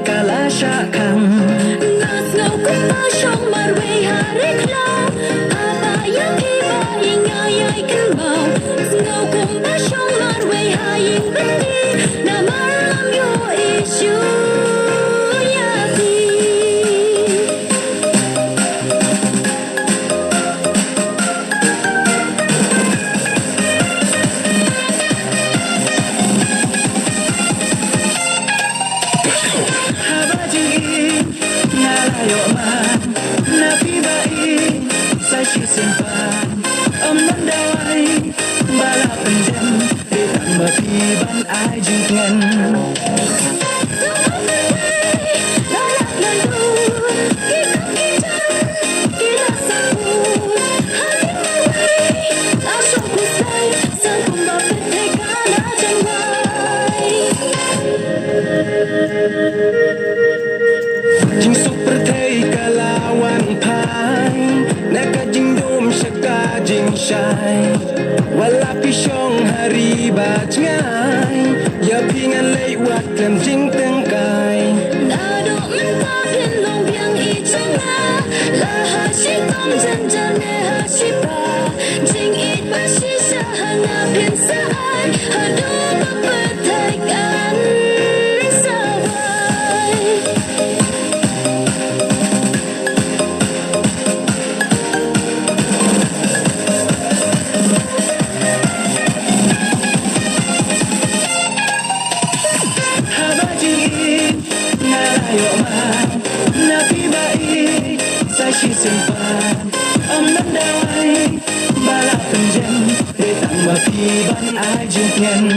Kalasha kang Nas ngau cũng bao trong mà về hà rít lao ba yang iba yang ai kan mau ngau cũng bao trong mà về hà yang bên đi na mar lam yo isu ya ti Chỉ simpan âm nắng đau ai ba la phần chân để tặng mà khi ban ai dừng ngăn Jing seperti kalawan pai Naka jing dom syaka jing syai Walapi syong hari bat ngai Ya pingan lei wat kem jing tengkai Nado menta pin long biang I chang na La ha shi tong jan jan ne ha shi ba Jing it ba shi sha ha na pin sa ai Ha do ba ba thai kan sa vai Chỉ simpan âm nắng đau ai ba la phần chân để tặng mà khi ban ai dừng ngăn